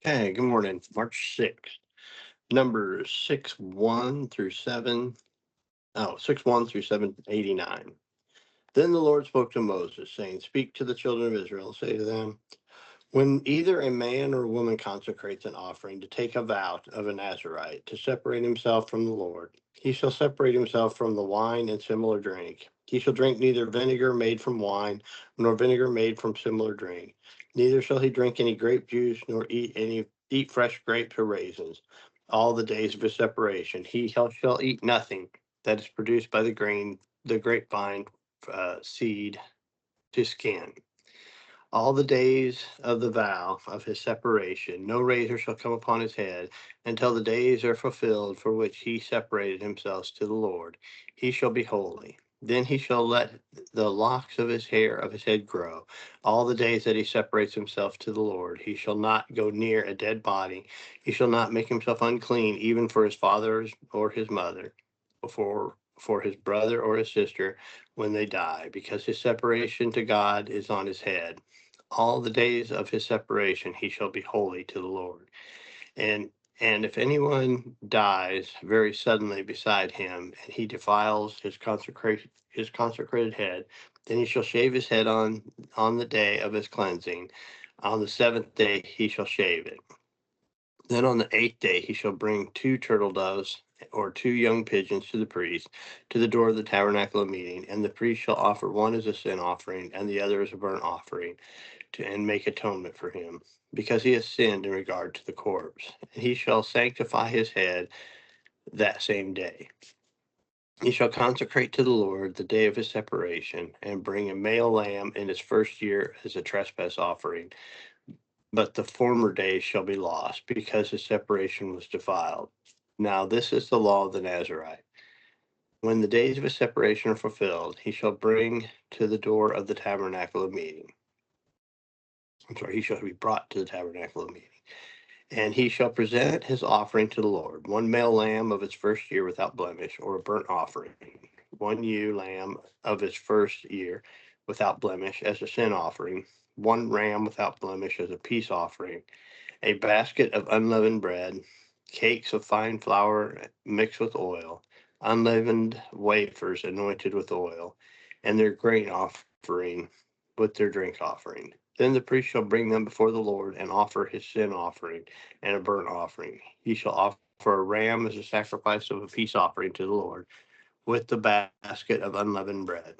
Okay, good morning. March 6th. Numbers 6 1 through 7. Oh, 6 1 through 789. Then the Lord spoke to Moses, saying, Speak to the children of Israel, say to them, when either a man or a woman consecrates an offering to take a vow of a Nazarite, to separate himself from the Lord, he shall separate himself from the wine and similar drink. He shall drink neither vinegar made from wine, nor vinegar made from similar drink. Neither shall he drink any grape juice, nor eat fresh grapes or raisins. All the days of his separation, shall eat nothing that is produced by the grapevine seed to skin. All the days of the vow of his separation, no razor shall come upon his head until the days are fulfilled for which he separated himself to the Lord. He shall be holy. Then he shall let the locks of his hair of his head grow. All the days that he separates himself to the Lord, he shall not go near a dead body. He shall not make himself unclean, even for his father or his mother, for his brother or his sister when they die, because his separation to God is on his head. All the days of his separation he shall be holy to the Lord. And and if anyone dies very suddenly beside him, and he defiles his consecrated head, then he shall shave his head on the day of his cleansing. On the seventh day he shall shave it. Then on the eighth day he shall bring two turtle doves or two young pigeons to the priest, to the door of the tabernacle of meeting, and the priest shall offer one as a sin offering, and the other as a burnt offering and make atonement for him, because he has sinned in regard to the corpse. And he shall sanctify his head that same day. He shall consecrate to the Lord the day of his separation, and bring a male lamb in its first year as a trespass offering. But the former days shall be lost, because his separation was defiled. Now this is the law of the Nazarite. When the days of his separation are fulfilled, he shall bring to the door of the tabernacle of meeting. He shall be brought to the tabernacle of meeting. And he shall present his offering to the Lord, one male lamb of its first year without blemish, or a burnt offering, one ewe lamb of its first year without blemish as a sin offering, one ram without blemish as a peace offering, a basket of unleavened bread, cakes of fine flour mixed with oil, unleavened wafers anointed with oil, and their grain offering with their drink offering. Then the priest shall bring them before the Lord and offer his sin offering and a burnt offering. He shall offer a ram as a sacrifice of a peace offering to the Lord, with the basket of unleavened bread.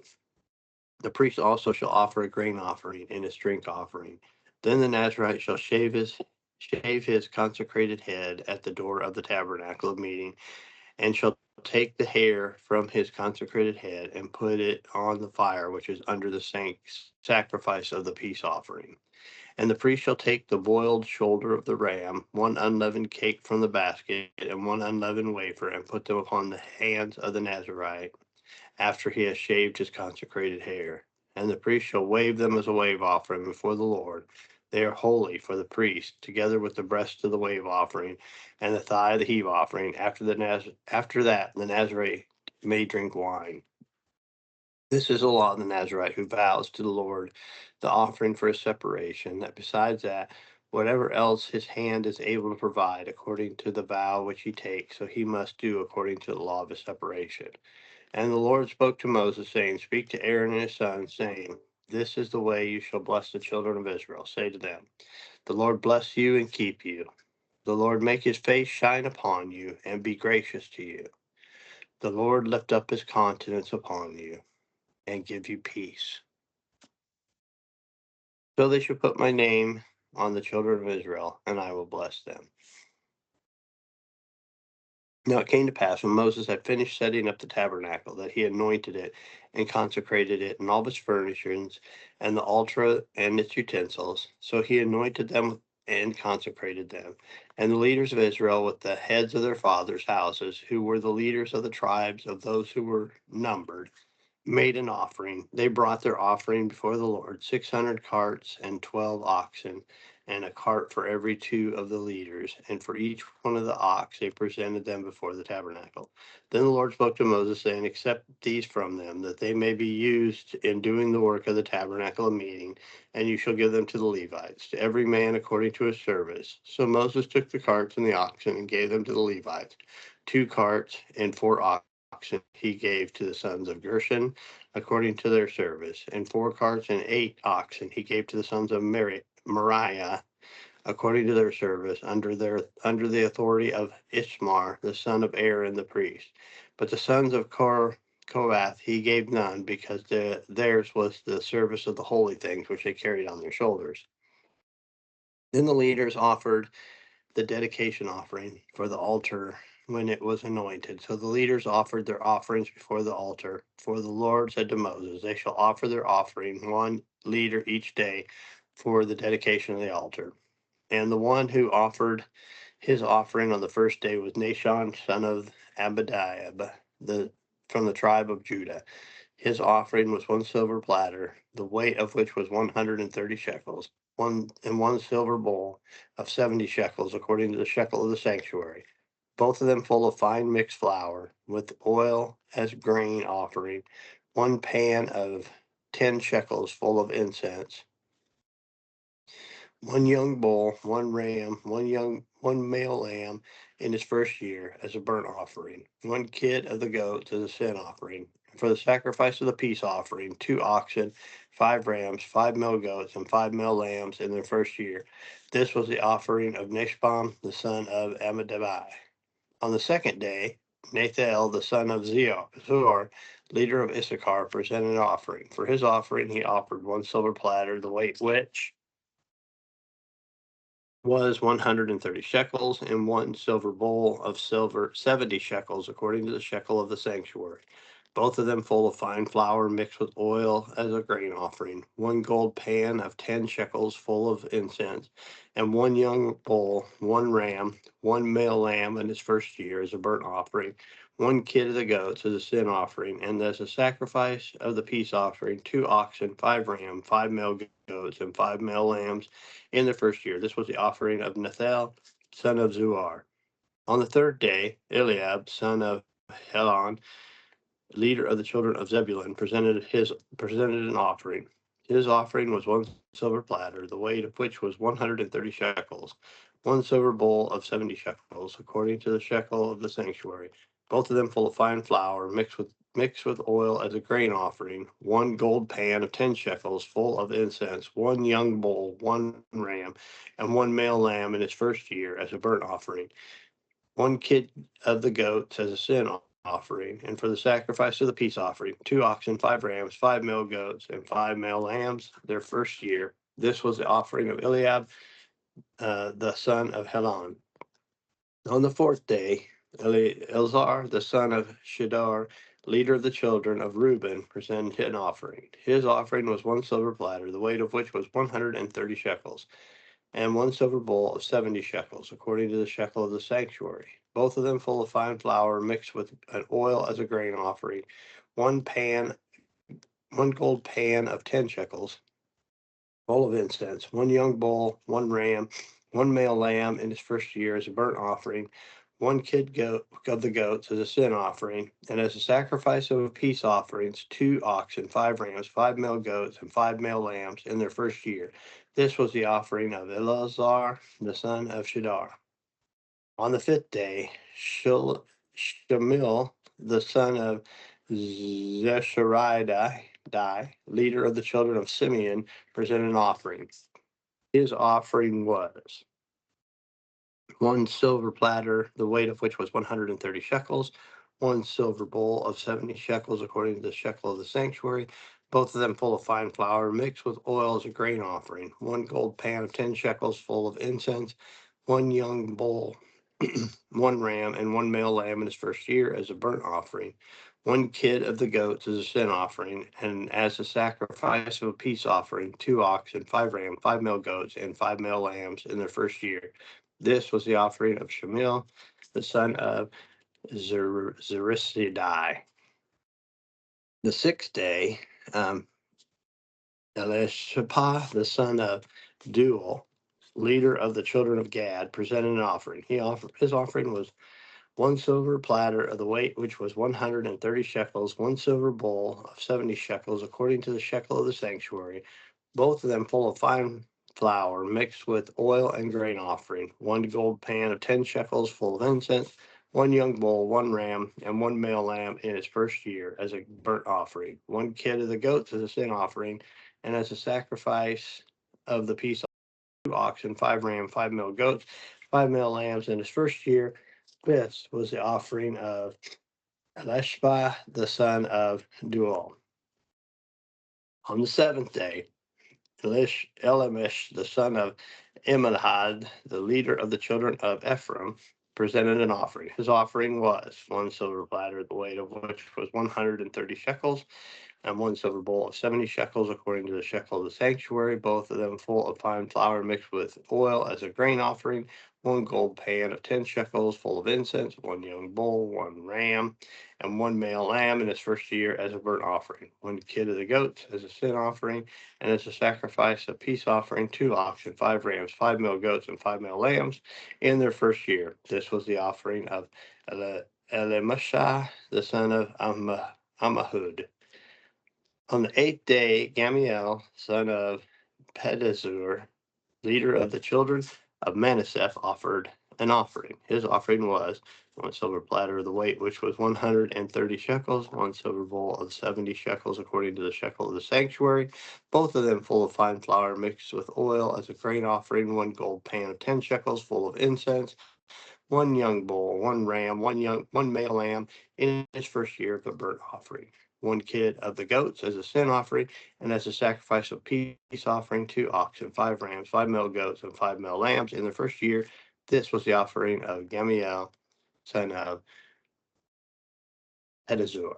The priest also shall offer a grain offering and his drink offering. Then the Nazarite shall shave his consecrated head at the door of the tabernacle of meeting, and shall take the hair from his consecrated head and put it on the fire which is under the sacrifice of the peace offering. And the priest shall take the boiled shoulder of the ram, one unleavened cake from the basket, and one unleavened wafer, and put them upon the hands of the Nazarite after he has shaved his consecrated hair. And the priest shall wave them as a wave offering before the Lord. They are holy for the priest, together with the breast of the wave offering and the thigh of the heave offering. After that, the Nazarite may drink wine. This is the law of the Nazarite who vows to the Lord the offering for his separation, that besides that, whatever else his hand is able to provide according to the vow which he takes, so he must do according to the law of his separation. And the Lord spoke to Moses, saying, Speak to Aaron and his sons, saying, This is the way you shall bless the children of Israel. Say to them, The Lord bless you and keep you. The Lord make his face shine upon you and be gracious to you. The Lord lift up his countenance upon you and give you peace. So they shall put my name on the children of Israel, and I will bless them. Now it came to pass, when Moses had finished setting up the tabernacle, that he anointed it and consecrated it and all its furnishings, and the altar and its utensils. So he anointed them and consecrated them. And the leaders of Israel, with the heads of their fathers' houses, who were the leaders of the tribes of those who were numbered, made an offering. They brought their offering before the Lord, 600 carts and 12 oxen, and a cart for every two of the leaders. And for each one of the ox, they presented them before the tabernacle. Then the Lord spoke to Moses, saying, accept these from them, that they may be used in doing the work of the tabernacle of meeting, and you shall give them to the Levites, to every man according to his service. So Moses took the carts and the oxen and gave them to the Levites, 2 carts and 4 oxen he gave to the sons of Gershon according to their service, and 4 carts and 8 oxen he gave to the sons of Moriah according to their service, under the authority of Ishmar the son of Aaron the priest. But the sons of Kohath he gave none, because theirs was the service of the holy things which they carried on their shoulders. Then the leaders offered the dedication offering for the altar when it was anointed. So the leaders offered their offerings before the altar. For the Lord said to Moses, they shall offer their offering, 1 leader each day, for the dedication of the altar. And the one who offered his offering on the first day was Nahshon, son of Abinadab, from the tribe of Judah. His offering was 1 silver platter, the weight of which was 130 shekels, one silver bowl of 70 shekels, according to the shekel of the sanctuary, both of them full of fine mixed flour, with oil as grain offering, 1 pan of 10 shekels full of incense, 1 young bull, 1 ram, one male lamb in his first year as a burnt offering, 1 kid of the goats as a sin offering. For the sacrifice of the peace offering, 2 oxen, 5 rams, 5 male goats, and 5 male lambs in their first year. This was the offering of Nishbam the son of Amminadab. On the second day, Nathanael the son of Zor, leader of Issachar, presented an offering. For his offering, he offered 1 silver platter, the weight which was 130 shekels, and 1 silver bowl of silver, 70 shekels, according to the shekel of the sanctuary, both of them full of fine flour mixed with oil as a grain offering, 1 gold pan of 10 shekels full of incense, and 1 young bull, 1 ram, 1 male lamb in its first year as a burnt offering, 1 kid of the goats as a sin offering, and as a sacrifice of the peace offering, 2 oxen, 5 rams, 5 male goats, and 5 male lambs in the first year. This was the offering of Nathanael, son of Zuar. On the third day, Eliab, son of Helon, leader of the children of Zebulun, presented an offering. His offering was 1 silver platter, the weight of which was 130 shekels, 1 silver bowl of 70 shekels, according to the shekel of the sanctuary, both of them full of fine flour mixed with oil as a grain offering, 1 gold pan of 10 shekels full of incense, 1 young bull, 1 ram, and 1 male lamb in its first year as a burnt offering, 1 kid of the goats as a sin offering, and for the sacrifice of the peace offering, 2 oxen, 5 rams, 5 male goats, and 5 male lambs their first year. This was the offering of Eliab, the son of Helon. On the fourth day, Eleazar, the son of Shedar, leader of the children of Reuben, presented an offering. His offering was 1 silver platter, the weight of which was 130 shekels, and 1 silver bowl of 70 shekels, according to the shekel of the sanctuary, both of them full of fine flour mixed with an oil as a grain offering, 1 gold pan of 10 shekels, full of incense, 1 young bull, 1 ram, 1 male lamb in his first year as a burnt offering, 1 kid goat of the goats as a sin offering, and as a sacrifice of peace offerings, 2 oxen, 5 rams, 5 male goats, and 5 male lambs in their first year. This was the offering of Eleazar, the son of Shedar. On the fifth day, Shamil, the son of Zeshariah, leader of the children of Simeon, presented an offering. His offering was 1 silver platter, the weight of which was 130 shekels, 1 silver bowl of 70 shekels, according to the shekel of the sanctuary, both of them full of fine flour mixed with oil as a grain offering, 1 gold pan of 10 shekels full of incense, 1 young bull, 1 ram, and 1 male lamb in his first year as a burnt offering, 1 kid of the goats as a sin offering, and as a sacrifice of a peace offering, 2 oxen, 5 rams, 5 male goats, and 5 male lambs in their first year. This was the offering of Shamil, the son of Zerisdai. The sixth day, Elishapah, the son of Duel, leader of the children of Gad, presented an offering. His offering was one silver platter of the weight which was 130 shekels, one silver bowl of 70 shekels, according to the shekel of the sanctuary, both of them full of fine flour mixed with oil and grain offering, one gold pan of 10 shekels full of incense, one young bull, one ram, and one male lamb in its first year as a burnt offering, one kid of the goats as a sin offering, and as a sacrifice of the peace, 2 oxen, 5 rams, 5 male goats, 5 male lambs in his first year. This was the offering of Elishba, the son of Duel. On the seventh day, Elamish, the son of Imanhad, the leader of the children of Ephraim, presented an offering. His offering was one silver platter, the weight of which was 130 shekels, and one silver bowl of 70 shekels, according to the shekel of the sanctuary, both of them full of fine flour mixed with oil as a grain offering, one gold pan of 10 shekels full of incense, one young bull, one ram, and one male lamb in its first year as a burnt offering, one kid of the goats as a sin offering, and as a sacrifice of peace offering, 2 oxen, 5 rams, 5 male goats, and 5 male lambs in their first year. This was the offering of Elimashah, the son of Ammihud. On the eighth day, Gamiel, son of Pedazur, leader of the children of Manasseh, offered an offering. His offering was one silver platter of the weight, which was 130 shekels, one silver bowl of 70 shekels, according to the shekel of the sanctuary, both of them full of fine flour mixed with oil as a grain offering, one gold pan of 10 shekels full of incense, one young bull, one ram, one male lamb in his first year of a burnt offering, one kid of the goats as a sin offering, and as a sacrifice of peace offering, 2 oxen, 5 rams, 5 male goats, and 5 male lambs in the first year. This was the offering of Gamiel, son of Pedazur.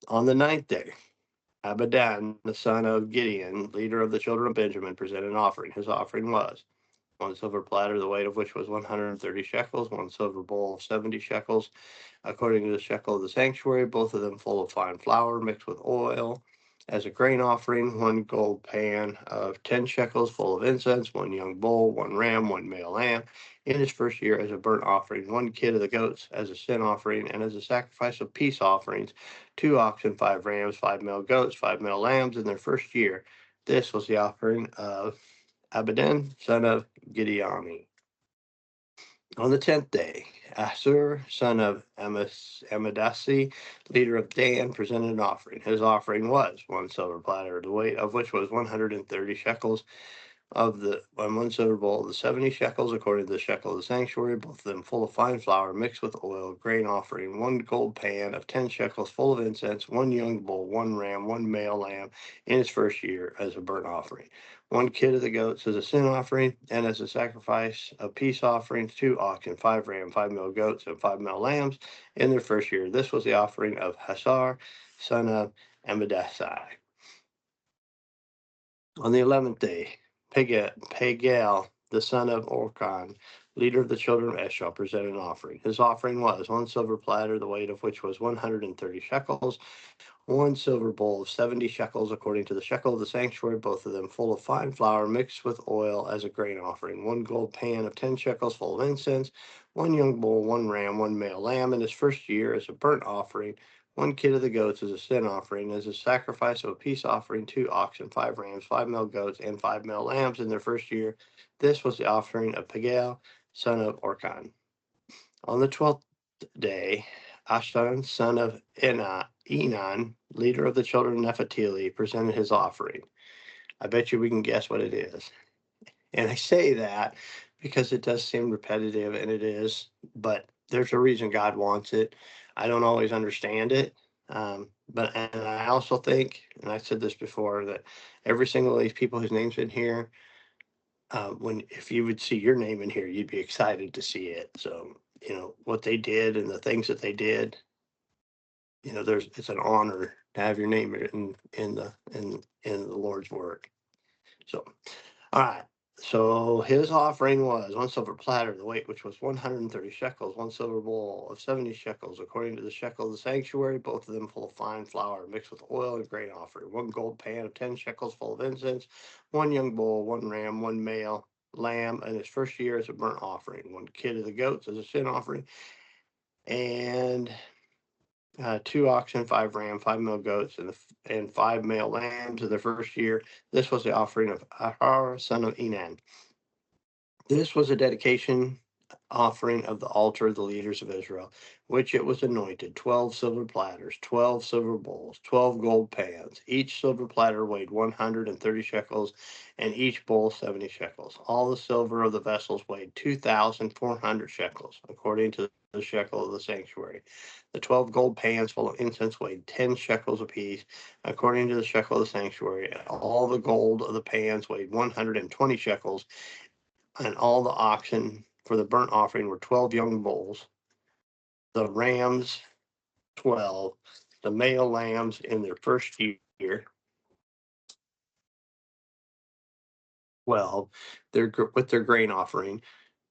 On the ninth day, Abidan, the son of Gideon, leader of the children of Benjamin, presented an offering. His offering was one silver platter, the weight of which was 130 shekels, one silver bowl of 70 shekels, according to the shekel of the sanctuary, both of them full of fine flour mixed with oil as a grain offering, one gold pan of 10 shekels full of incense, one young bull, one ram, one male lamb in his first year as a burnt offering, one kid of the goats as a sin offering, and as a sacrifice of peace offerings, 2 oxen, 5 rams, 5 male goats, 5 male lambs in their first year. This was the offering of Abidan, son of Gideoni. On the 10th day, Asur, son of Amadasi, leader of Dan, presented an offering. His offering was one silver platter, the weight of which was 130 shekels, of the one silver bowl of the 70 shekels, according to the shekel of the sanctuary, both of them full of fine flour mixed with oil, grain offering, one gold pan of 10 shekels full of incense, one young bull, one ram, one male lamb in its first year as a burnt offering, one kid of the goats as a sin offering, and as a sacrifice of peace offerings, 2 oxen, 5 rams, 5 male goats, and 5 male lambs in their first year. This was the offering of Hasar, son of Amadasai. On the 11th day, Pagal, the son of Orkan, leader of the children of Esau, presented an offering. His offering was one silver platter, the weight of which was 130 shekels, one silver bowl of 70 shekels, according to the shekel of the sanctuary, both of them full of fine flour mixed with oil as a grain offering, one gold pan of 10 shekels full of incense, one young bull, one ram, one male lamb in his first year as a burnt offering, one kid of the goats as a sin offering, as a sacrifice of a peace offering, 2 oxen, 5 rams, 5 male goats, and 5 male lambs in their first year. This was the offering of Pagal, son of Orkan. On the 12th day, Ashton, son of Enan, leader of the children of Nephtali, presented his offering. I bet you we can guess what it is. And I say that because it does seem repetitive, and it is, but there's a reason God wants it. I don't always understand it. But I also think, and I said this before, that every single of these people whose name's in here, if you would see your name in here, you'd be excited to see it. So, what they did and the things that they did, it's an honor to have your name in the Lord's work. So, all right. So his offering was one silver platter, the weight which was 130 shekels, one silver bowl of 70 shekels, according to the shekel of the sanctuary, both of them full of fine flour mixed with oil and grain offering, one gold pan of 10 shekels full of incense, one young bull, one ram, one male lamb in his first year as a burnt offering, one kid of the goats as a sin offering, and two oxen, five ram, five male goats, and five male lambs of the first year. This was the offering of Ahar, son of Enan. This was a dedication offering of the altar of the leaders of Israel, which it was anointed 12 silver platters, 12 silver bowls, 12 gold pans. Each silver platter weighed 130 shekels, and each bowl 70 shekels. All the silver of the vessels weighed 2,400 shekels, according to the shekel of the sanctuary. The 12 gold pans full of incense weighed 10 shekels apiece, according to the shekel of the sanctuary. All the gold of the pans weighed 120 shekels, and all the oxen for the burnt offering were 12 young bulls, the rams 12, the male lambs in their first year 12, with their grain offering,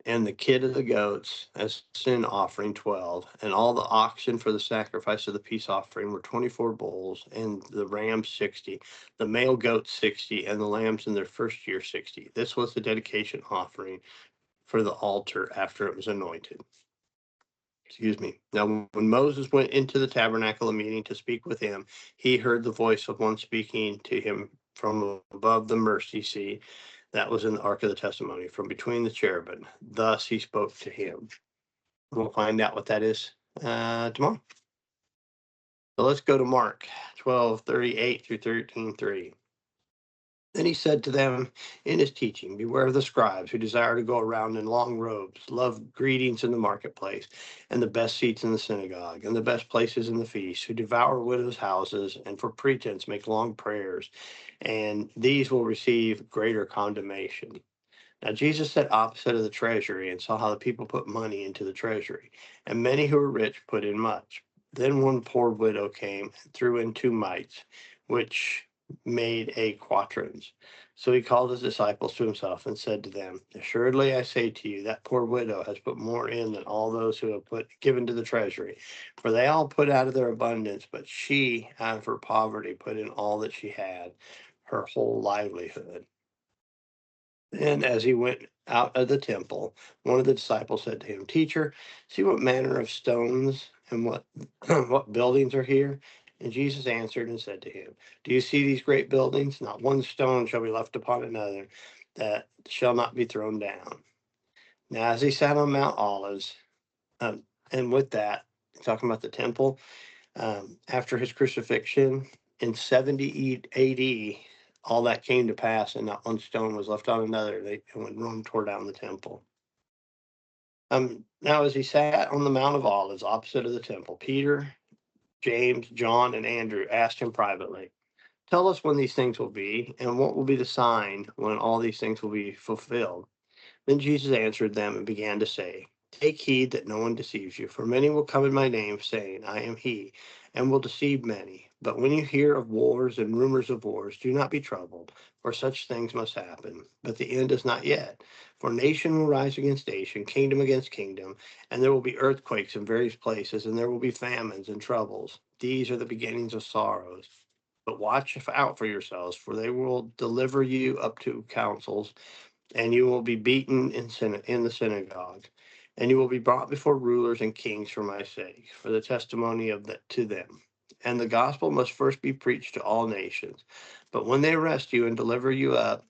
and the kid of the goats as sin offering 12, and all the oxen for the sacrifice of the peace offering were 24 bulls, and the rams 60, the male goats 60, and the lambs in their first year 60. This was the dedication offering for the altar after it was anointed. Excuse me. Now, when Moses went into the tabernacle of meeting to speak with him, he heard the voice of one speaking to him from above the mercy seat that was in the ark of the testimony, from between the cherubim. Thus he spoke to him. We'll find out what that is tomorrow. So let's go to Mark 12:38 through 13:3. Then he said to them in his teaching, beware of the scribes who desire to go around in long robes, love greetings in the marketplace, and the best seats in the synagogue, and the best places in the feast, who devour widows' houses, and for pretense make long prayers, and these will receive greater condemnation. Now Jesus sat opposite of the treasury and saw how the people put money into the treasury, and many who were rich put in much. Then one poor widow came and threw in 2 mites, which made a quadrans. So he called his disciples to himself and said to them, assuredly I say to you, that poor widow has put more in than all those who have given to the treasury. For they all put out of their abundance, but she, out of her poverty, put in all that she had, her whole livelihood. And as he went out of the temple, one of the disciples said to him, teacher, see what manner of stones and what what buildings are here? And Jesus answered and said to him, do you see these great buildings? Not one stone shall be left upon another that shall not be thrown down. Now, as he sat on Mount Olives, and with that, talking about the temple, after his crucifixion in 70 AD, all that came to pass, and not one stone was left on another. When Rome tore down the temple. Now, as he sat on the Mount of Olives opposite of the temple, Peter, James, John, and Andrew asked him privately, tell us when these things will be, and what will be the sign when all these things will be fulfilled. Then Jesus answered them and began to say, take heed that no one deceives you, for many will come in my name, saying, I am he, and will deceive many. But when you hear of wars and rumors of wars, do not be troubled, for such things must happen. But the end is not yet. For nation will rise against nation, kingdom against kingdom, and there will be earthquakes in various places, and there will be famines and troubles. These are the beginnings of sorrows. But watch out for yourselves, for they will deliver you up to councils, and you will be beaten in the synagogue, and you will be brought before rulers and kings for my sake, for the testimony of that to them. And the gospel must first be preached to all nations. But when they arrest you and deliver you up,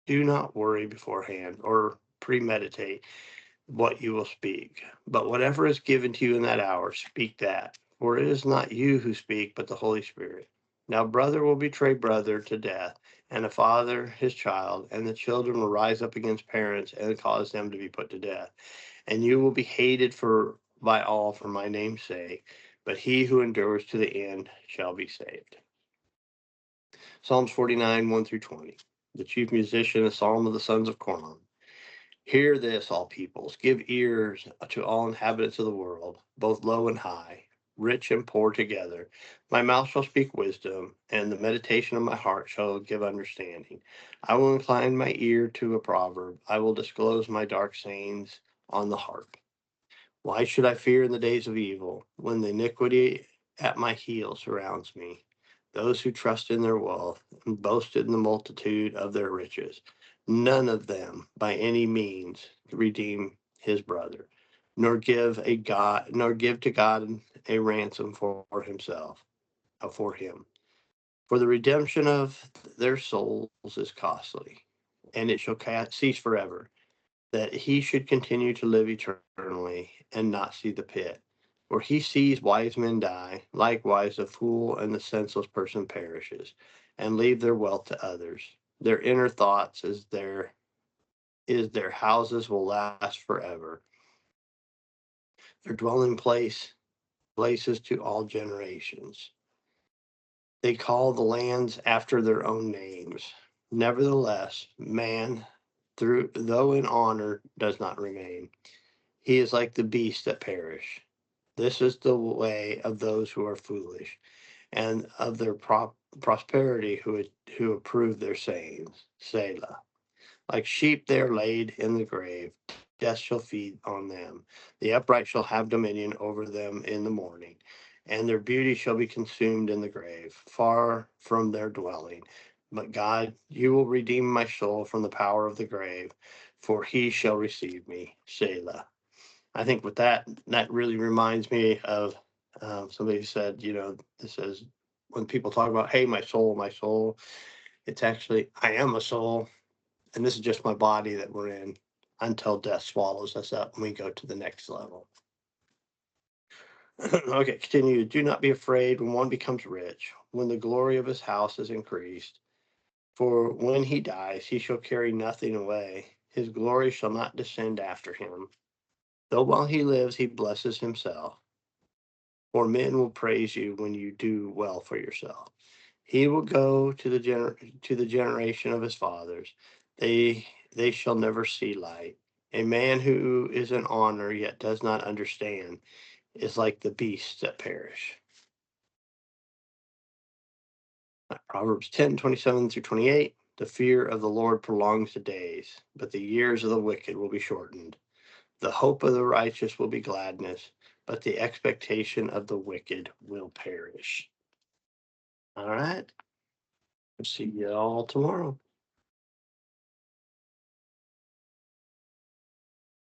do not worry beforehand or premeditate what you will speak. But whatever is given to you in that hour, speak that. For it is not you who speak, but the Holy Spirit. Now, brother will betray brother to death, and a father his child, and the children will rise up against parents and cause them to be put to death. And you will be hated by all for my name's sake, but he who endures to the end shall be saved. Psalms 49, 1 through 20. The chief musician, a psalm of the sons of Korah. Hear this, all peoples. Give ears to all inhabitants of the world, both low and high. rich and poor together. My mouth shall speak wisdom, and the meditation of my heart shall give understanding. I will incline my ear to a proverb. I will disclose my dark sayings on the harp. Why should I fear in the days of evil, when the iniquity at my heel surrounds me? Those who trust in their wealth and boast in the multitude of their riches, none of them by any means redeem his brother, nor give to God a ransom for himself, for him. For the redemption of their souls is costly, and it shall cease forever, that he should continue to live eternally and not see the pit. For he sees wise men die, likewise the fool and the senseless person perishes, and leave their wealth to others. Their inner thoughts is their houses will last forever. Their dwelling places to all generations. They call the lands after their own names. Nevertheless, man, though in honor, does not remain. He is like the beasts that perish. This is the way of those who are foolish, and of their prosperity who approve their sayings. Selah. Like sheep they are laid in the grave. Death shall feed on them. The upright shall have dominion over them in the morning, and their beauty shall be consumed in the grave, far from their dwelling. But God, you will redeem my soul from the power of the grave, for he shall receive me. Selah. I think with that really reminds me of somebody said, it says when people talk about, hey, my soul, it's actually, I am a soul, and this is just my body that we're in until death swallows us up and we go to the next level. Okay, continue. Do not be afraid when one becomes rich, when the glory of his house is increased. For when he dies, he shall carry nothing away. His glory shall not descend after him. Though while he lives, he blesses himself. For men will praise you when you do well for yourself. He will go to the generation of his fathers. They shall never see light. A man who is in honor yet does not understand is like the beasts that perish. Proverbs 10:27 through 28. The fear of the Lord prolongs the days, but the years of the wicked will be shortened. The hope of the righteous will be gladness, but the expectation of the wicked will perish. All right. See you all tomorrow.